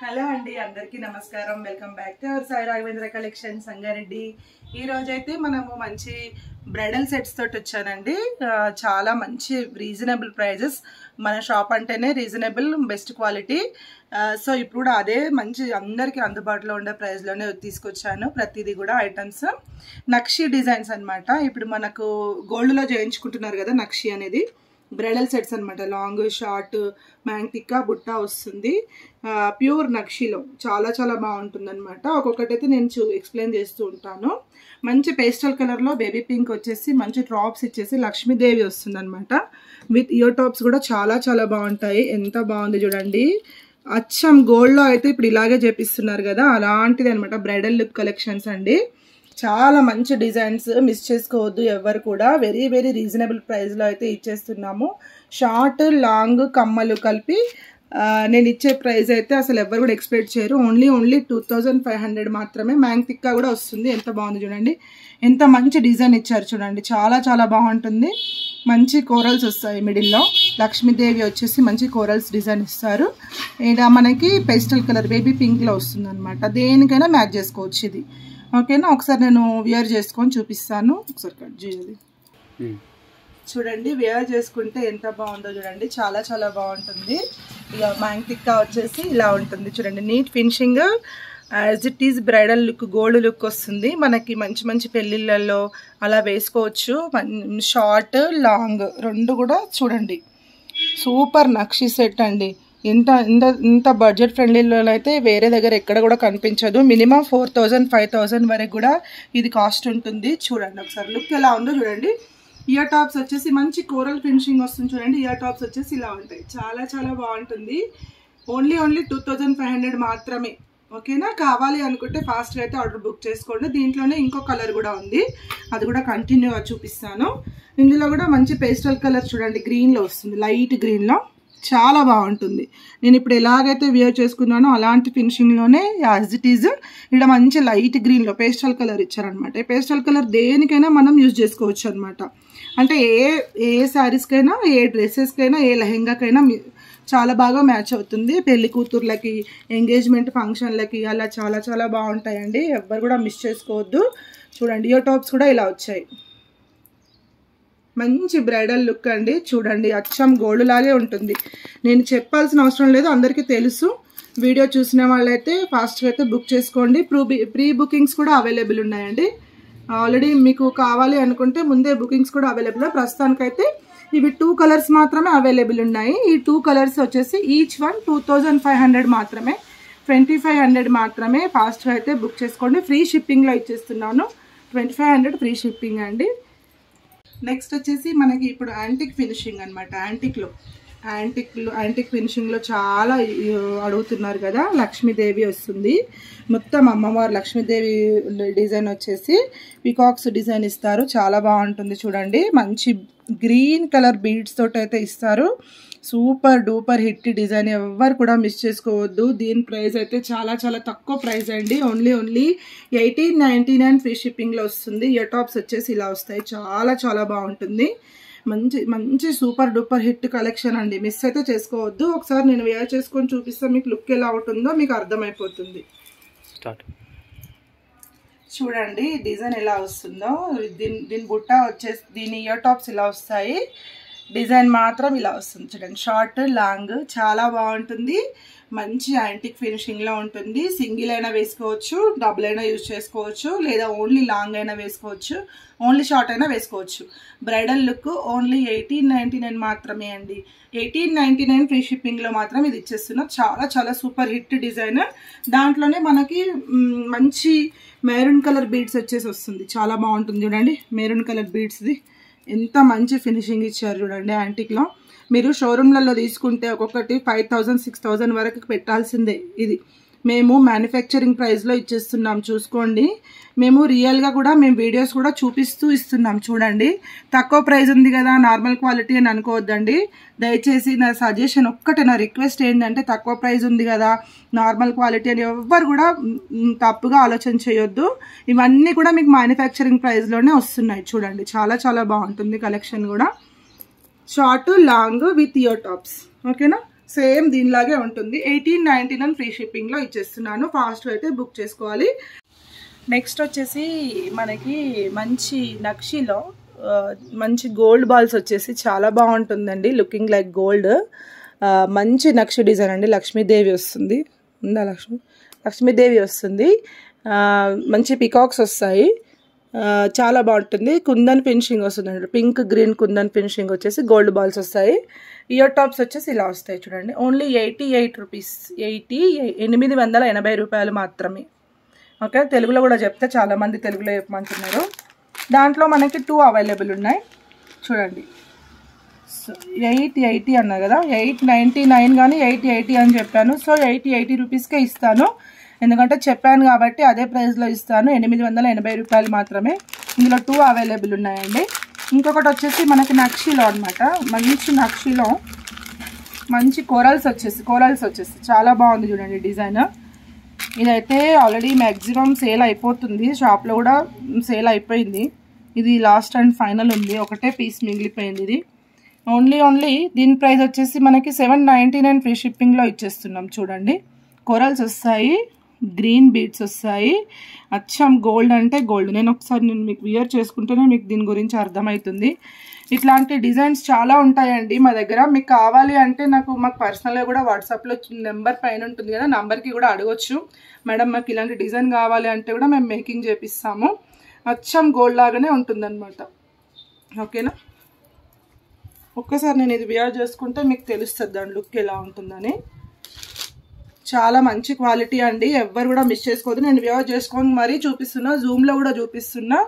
Hello అండి, అందరికీ నమస్కారం. Welcome back to our Sai Raghavendra collection Sangareddy. ఈ రోజైతే మనము మంచి బ్రైడల్ సెట్స్ తోటి వచ్చానండి. చాలా మంచి రీజనబుల్ ప్రైజెస్. మన షాప్ అంటేనే రీజనబుల్, బెస్ట్ క్వాలిటీ. సో ఇప్పుడు కూడా అదే మంచి అందరికీ అందుబాటులో ఉండే ప్రైస్లోనే తీసుకొచ్చాను. ప్రతిదీ కూడా ఐటమ్స్ నక్షి డిజైన్స్ అనమాట. ఇప్పుడు మనకు గోల్డ్లో చేయించుకుంటున్నారు కదా నక్షి అనేది, బ్రైడల్ సెట్స్ అనమాట. లాంగ్ షార్ట్ మ్యాంటిక్కా బుట్ట వస్తుంది. ప్యూర్ నక్షిలో చాలా చాలా బాగుంటుంది అనమాట. ఒక్కొక్కటి అయితే నేను ఎక్స్ప్లెయిన్ చేస్తూ ఉంటాను. మంచి పేస్టల్ కలర్లో బేబీ పింక్ వచ్చేసి మంచి డ్రాప్స్ ఇచ్చేసి లక్ష్మీదేవి వస్తుంది అనమాట. విత్ ఇయర్ టాప్స్ కూడా చాలా చాలా బాగుంటాయి. ఎంత బాగుంది చూడండి. అచ్చం గోల్డ్లో అయితే ఇప్పుడు ఇలాగే చేపిస్తున్నారు కదా, అలాంటిది అనమాట. బ్రైడల్ లుక్ కలెక్షన్స్ అండి. చాలా మంచి డిజైన్స్, మిస్ చేసుకోవద్దు ఎవరు కూడా. వెరీ వెరీ రీజనబుల్ ప్రైస్లో అయితే ఇచ్చేస్తున్నాము. షార్ట్ లాంగ్ కమ్మలు కలిపి నేను ఇచ్చే ప్రైస్ అయితే అసలు ఎవరు కూడా ఎక్స్పెక్ట్ చేయరు. ఓన్లీ 2500 మాత్రమే. మ్యాంటిక్కా కూడా వస్తుంది. ఎంత బాగుంది చూడండి. ఎంత మంచి డిజైన్ ఇచ్చారు చూడండి. చాలా చాలా బాగుంటుంది. మంచి కోరల్స్ వస్తాయి మిడిల్లో. లక్ష్మీదేవి వచ్చేసి మంచి కోరల్స్ డిజైన్ ఇస్తారు. ఇలా మనకి పేస్టల్ కలర్ బేబీ పింక్లో వస్తుంది అనమాట. దేనికైనా మ్యాచ్ చేసుకోవచ్చు ఇది. ఓకేనా, ఒకసారి నేను వేర్ చేసుకొని చూపిస్తాను. ఒకసారి కట్ చేయాలి చూడండి. వేర్ చేసుకుంటే ఎంత బాగుందో చూడండి. చాలా చాలా బాగుంటుంది. ఇక మ్యాంటిక్కా వచ్చేసి ఇలా ఉంటుంది చూడండి. Neat finishing, as it is bridal look, gold look వస్తుంది మనకి. మంచి మంచి పెళ్ళిళ్ళల్లో అలా వేసుకోవచ్చు. షార్ట్ లాంగ్ రెండు కూడా చూడండి. సూపర్ నక్షి సెట్ అండి. ఇంత బడ్జెట్ ఫ్రెండ్లీలో అయితే వేరే దగ్గర ఎక్కడ కూడా కనిపించదు. మినిమం 4000 5000 వరకు కూడా ఇది కాస్ట్ ఉంటుంది. చూడండి ఒకసారి లుక్ ఎలా ఉందో చూడండి. ఇయర్ టాప్స్ వచ్చేసి మంచి కోరల్ ఫినిషింగ్ వస్తుంది చూడండి. ఇయర్ టాప్స్ వచ్చేసి ఇలా ఉంటాయి. చాలా చాలా బాగుంటుంది. ఓన్లీ 2500 మాత్రమే. ఓకేనా, కావాలి అనుకుంటే ఫాస్ట్గా అయితే ఆర్డర్ బుక్ చేసుకోండి. దీంట్లోనే ఇంకో కలర్ కూడా ఉంది, అది కూడా కంటిన్యూగా చూపిస్తాను. ఇందులో కూడా మంచి పేస్టల్ కలర్ చూడండి, గ్రీన్లో వస్తుంది. లైట్ గ్రీన్లో చాలా బాగుంటుంది. నేను ఇప్పుడు ఎలాగైతే వేర్ చేసుకున్నానో అలాంటి ఫినిషింగ్లోనే యాజ్ ఇట్ ఈజ్ ఇక్కడ మంచి లైట్ గ్రీన్లో పేస్టల్ కలర్ ఇచ్చారనమాట. ఈ పేస్టల్ కలర్ దేనికైనా మనం యూజ్ చేసుకోవచ్చు అనమాట. అంటే ఏ శారీస్కైనా, ఏ డ్రెస్సెస్కైనా, ఏ లెహెంగాకైనా చాలా బాగా మ్యాచ్ అవుతుంది. పెళ్లి కూతుర్లకి, ఎంగేజ్మెంట్ ఫంక్షన్లకి అలా చాలా చాలా బాగుంటాయండి. ఎవ్వరు కూడా మిస్ చేసుకోవద్దు. చూడండి ఇయర్ టాప్స్ కూడా ఇలా వచ్చాయి. మంచి బ్రైడల్ లుక్ అండి. చూడండి అచ్చం గోల్డ్ లాగే ఉంటుంది. నేను చెప్పాల్సిన అవసరం లేదు, అందరికీ తెలుసు. వీడియో చూసిన వాళ్ళైతే ఫాస్ట్గా అయితే బుక్ చేసుకోండి. ప్రీ బుకింగ్స్ కూడా అవైలబుల్ ఉన్నాయండి. ఆల్రెడీ మీకు కావాలి అనుకుంటే ముందే బుకింగ్స్ కూడా అవైలబుల్. ప్రస్తుతానికైతే ఇవి 2 కలర్స్ మాత్రమే అవైలబుల్ ఉన్నాయి. ఈ 2 కలర్స్ వచ్చేసి ఈచ్ వన్ 2500 మాత్రమే, 2500 మాత్రమే. ఫాస్ట్గా అయితే బుక్ చేసుకోండి. ఫ్రీ షిప్పింగ్లో ఇచ్చేస్తున్నాను. 2500 ఫ్రీ షిప్పింగ్ అండి. నెక్స్ట్ వచ్చేసి మనకి ఇప్పుడు యాంటిక్ ఫినిషింగ్ అనమాట. యాంటిక్ ఫినిషింగ్లో చాలా అడుగుతున్నారు కదా. లక్ష్మీదేవి వస్తుంది. మొత్తం అమ్మవారు లక్ష్మీదేవి డిజైన్ వచ్చేసి పికాక్స్ డిజైన్ ఇస్తారు. చాలా బాగుంటుంది చూడండి. మంచి గ్రీన్ కలర్ బీడ్స్ తోటి అయితే ఇస్తారు. Super duper hit design. ఎవరు కూడా మిస్ చేసుకోవద్దు. దీని ప్రైస్ అయితే చాలా చాలా తక్కువ ప్రైస్ అండి. ఓన్లీ 1899 ఫ్రీ షిప్పింగ్లో వస్తుంది. ఇయర్ టాప్స్ వచ్చేసి ఇలా వస్తాయి. చాలా చాలా బాగుంటుంది. మంచి మంచి సూపర్ డూపర్ హిట్ కలెక్షన్ అండి. మిస్ అయితే చేసుకోవద్దు. ఒకసారి నేను వేర్ చేసుకొని చూపిస్తాను. మీకు లుక్ ఎలా ఉంటుందో మీకు అర్థమైపోతుంది. చూడండి డిజైన్ ఎలా వస్తుందో. దీని బుట్ట వచ్చేసి, దీని ఇయర్ టాప్స్ ఇలా వస్తాయి. డిజైన్ మాత్రం ఇలా వస్తుంది చూడండి. షార్ట్ లాంగ్ చాలా బాగుంటుంది. మంచి యాంటిక్ ఫినిషింగ్లో ఉంటుంది. సింగిల్ అయినా వేసుకోవచ్చు, డబుల్ అయినా యూజ్ చేసుకోవచ్చు, లేదా ఓన్లీ లాంగ్ అయినా వేసుకోవచ్చు, ఓన్లీ షార్ట్ అయినా వేసుకోవచ్చు. బ్రైడల్ లుక్ ఓన్లీ 1899 మాత్రమే అండి. 1899 ఫ్రీ షిప్పింగ్లో మాత్రం ఇది ఇచ్చేస్తున్నాం. చాలా చాలా సూపర్ హిట్ డిజైన్. దాంట్లోనే మనకి మంచి మెరూన్ కలర్ బీడ్స్ వచ్చేసి వస్తుంది. చాలా బాగుంటుంది చూడండి. మెరూన్ కలర్ బీడ్స్ది ఎంత మంచి ఫినిషింగ్ ఇచ్చారు చూడండి. యాంటిక్లో మీరు షోరూమ్లలో తీసుకుంటే ఒక్కొక్కటి 5000 6000 వరకు పెట్టాల్సిందే. ఇది మేము మ్యానుఫ్యాక్చరింగ్ ప్రైస్లో ఇచ్చేస్తున్నాం. చూసుకోండి. మేము రియల్గా కూడా మేము వీడియోస్ కూడా చూపిస్తూ ఇస్తున్నాం చూడండి. తక్కువ ప్రైస్ ఉంది కదా, నార్మల్ క్వాలిటీ అని అనుకోవద్దండి. దయచేసి నా సజెషన్ ఒక్కటే, నా రిక్వెస్ట్ ఏంటంటే తక్కువ ప్రైస్ ఉంది కదా, నార్మల్ క్వాలిటీ అని ఎవ్వరు కూడా తప్పుగా ఆలోచన చేయొద్దు. ఇవన్నీ కూడా మీకు మ్యానుఫ్యాక్చరింగ్ ప్రైస్లోనే వస్తున్నాయి చూడండి. చాలా చాలా బాగుంటుంది కలెక్షన్ కూడా. Short long with ear tops. ఓకేనా, సేమ్ దీనిలాగే ఉంటుంది. 1899 ఫ్రీ షిప్పింగ్లో ఇచ్చేస్తున్నాను. ఫాస్ట్గా అయితే బుక్ చేసుకోవాలి. నెక్స్ట్ వచ్చేసి మనకి మంచి నక్షిలో మంచి గోల్డ్ బాల్స్ వచ్చేసి చాలా బాగుంటుందండి. Looking like gold. మంచి నక్షి డిజైన్ అండి. లక్ష్మీదేవి వస్తుంది. ఉందా లక్ష్మీదేవి వస్తుంది. మంచి పికాక్స్ వస్తాయి. చాలా బాగుంటుంది. కుందన్ ఫినిషింగ్ వస్తుందండి. పింక్ గ్రీన్ కుందన్ ఫినిషింగ్ వచ్చేసి గోల్డ్ బాల్స్ వస్తాయి. ఇయర్ టాప్స్ వచ్చేసి ఇలా వస్తాయి చూడండి. Only 88 rupees. 880 రూపాయలు మాత్రమే. ఓకే, తెలుగులో కూడా చెప్తే చాలామంది తెలుగులో చెప్పమంటున్నారు. దాంట్లో మనకి 2 అవైలబుల్ ఉన్నాయి చూడండి. సో 880 అన్నా కదా, 899 కానీ 880 అని చెప్పాను. సో 880 రూపీస్కే ఇస్తాను. ఎందుకంటే చెప్పాను కాబట్టి అదే ప్రైస్లో ఇస్తాను. 880 రూపాయలు మాత్రమే. ఇందులో 2 అవైలబుల్ ఉన్నాయండి. ఇంకొకటి వచ్చేసి మనకి నక్షిలో అనమాట. మంచి నక్షిలో మంచి కోరల్స్ వచ్చేసి చాలా బాగుంది చూడండి డిజైన్. ఇదైతే ఆల్రెడీ మ్యాక్సిమం సేల్ అయిపోతుంది. షాప్లో కూడా సేల్ అయిపోయింది. ఇది లాస్ట్ అండ్ ఫైనల్ ఉంది. ఒకటే పీస్ మిగిలిపోయింది. ఇది ఓన్లీ దీని ప్రైస్ వచ్చేసి మనకి 799 ఫ్రీ షిప్పింగ్లో ఇచ్చేస్తున్నాం చూడండి. కోరల్స్ వస్తాయి, గ్రీన్ బీడ్స్ వస్తాయి. అచ్చం గోల్డ్ అంటే గోల్డ్. నేను మీకు వియర్ చేసుకుంటేనే మీకు దీని గురించి అర్థమవుతుంది. ఇట్లాంటి డిజైన్స్ చాలా ఉంటాయండి మా దగ్గర. మీకు కావాలి అంటే మాకు పర్సనల్గా కూడా వాట్సాప్లో నెంబర్ పైన ఉంటుంది కదా, నెంబర్కి కూడా అడగొచ్చు. మేడం మాకు ఇలాంటి డిజైన్ కావాలి అంటే కూడా మేము మేకింగ్ చేపిస్తాము. అచ్చం గోల్డ్ లాగానే ఉంటుందన్నమాట. ఓకేనా, ఒక్కసారి నేను ఇది వియర్ చేసుకుంటే మీకు తెలుస్తుంది దాని లుక్ ఎలా ఉంటుందని. చాలా మంచి క్వాలిటీ అండి. ఎవ్వరు కూడా మిస్ చేసుకోవద్దు. నేను వియర్ చేసుకొని మరీ చూపిస్తున్నా, జూమ్లో కూడా చూపిస్తున్నా.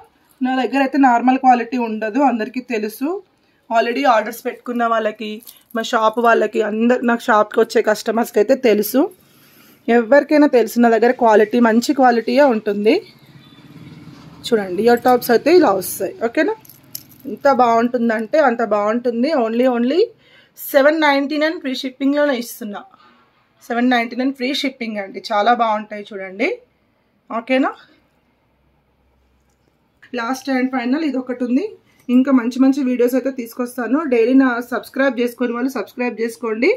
నా దగ్గర అయితే నార్మల్ క్వాలిటీ ఉండదు, అందరికీ తెలుసు. ఆల్రెడీ ఆర్డర్స్ పెట్టుకున్న వాళ్ళకి, మా షాప్ వాళ్ళకి, నాకు షాప్కి వచ్చే కస్టమర్స్కి అయితే తెలుసు. ఎవరికైనా తెలుసు నా దగ్గర క్వాలిటీ మంచి క్వాలిటీయే ఉంటుంది. చూడండి, ఇయర్ టాప్స్ అయితే ఇలా వస్తాయి. ఓకేనా, ఎంత బాగుంటుందంటే అంత బాగుంటుంది. ఓన్లీ 799 ఫ్రీ షిప్పింగ్లోనే ఇస్తున్నా. 799 ఫ్రీ షిప్పింగ్ అండి. చాలా బాగుంటాయి చూడండి. ఓకేనా, లాస్ట్ అండ్ ఫైనల్ ఇది ఒకటి ఉంది. ఇంకా మంచి వీడియోస్ అయితే తీసుకొస్తాను. డైలీ నా సబ్స్క్రైబ్ చేసుకుని వాళ్ళు సబ్స్క్రైబ్ చేసుకోండి.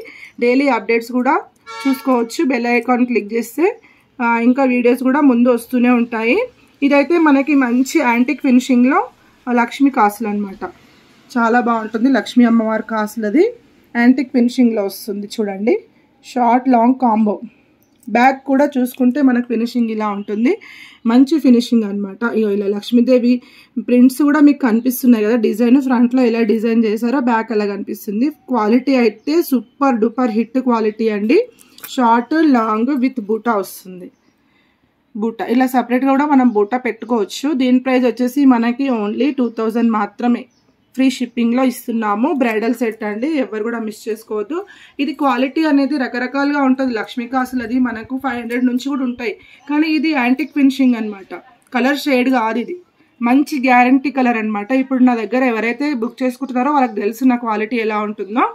డైలీ అప్డేట్స్ కూడా చూసుకోవచ్చు. బెల్ ఐకాన్ క్లిక్ చేస్తే ఇంకా వీడియోస్ కూడా ముందు వస్తూనే ఉంటాయి. ఇదైతే మనకి మంచి యాంటిక్ ఫినిషింగ్లో లక్ష్మీ కాసులు అనమాట. చాలా బాగుంటుంది. లక్ష్మీ అమ్మవారి కాసులది యాంటిక్ ఫినిషింగ్లో వస్తుంది చూడండి. Short long combo. బ్యాక్ కూడా చూసుకుంటే మనకు ఫినిషింగ్ ఇలా ఉంటుంది. మంచి ఫినిషింగ్ అనమాట. ఇలా లక్ష్మీదేవి ప్రింట్స్ కూడా మీకు కనిపిస్తున్నాయి కదా. డిజైన్ ఫ్రంట్లో ఎలా డిజైన్ చేశారో బ్యాక్ అలా కనిపిస్తుంది. క్వాలిటీ అయితే సూపర్ డూపర్ హిట్ క్వాలిటీ అండి. షార్ట్ లాంగ్ విత్ బూటా వస్తుంది. బూటా ఇలా సపరేట్గా కూడా మనం బూటా పెట్టుకోవచ్చు. దీని ప్రైస్ వచ్చేసి మనకి ఓన్లీ 2000 మాత్రమే. ఫ్రీ షిప్పింగ్లో ఇస్తున్నాము. బ్రైడల్ సెట్ అండి, ఎవరు కూడా మిస్ చేసుకోవద్దు. ఇది క్వాలిటీ అనేది రకరకాలుగా ఉంటుంది. లక్ష్మీ కాసులు అది మనకు 500 నుంచి కూడా ఉంటాయి. కానీ ఇది యాంటిక్ ఫినిషింగ్ అనమాట. కలర్ షేడ్ కాదు, ఇది మంచి గ్యారంటీ కలర్ అనమాట. ఇప్పుడు నా దగ్గర ఎవరైతే బుక్ చేసుకుంటున్నారో వాళ్ళకి తెలుసు నా క్వాలిటీ ఎలా ఉంటుందో.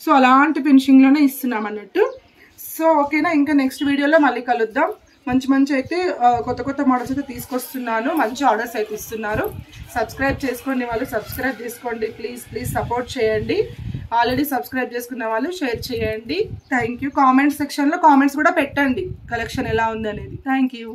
సో అలాంటి ఫినిషింగ్లోనే ఇస్తున్నాం అన్నట్టు. సో ఓకేనా, ఇంకా నెక్స్ట్ వీడియోలో మళ్ళీ కలుద్దాం. మంచి అయితే కొత్త మోడల్స్ అయితే తీసుకొస్తున్నాను. మంచి ఆర్డర్స్ అయితే ఇస్తున్నారు. సబ్స్క్రైబ్ చేసుకోండి వాళ్ళు, సబ్స్క్రైబ్ చేసుకోండి ప్లీజ్ సపోర్ట్ చేయండి. ఆల్రెడీ సబ్స్క్రైబ్ చేసుకున్న వాళ్ళు షేర్ చేయండి. Thank you. కామెంట్ సెక్షన్లో కామెంట్స్ కూడా పెట్టండి కలెక్షన్ ఎలా ఉంది అనేది. Thank you.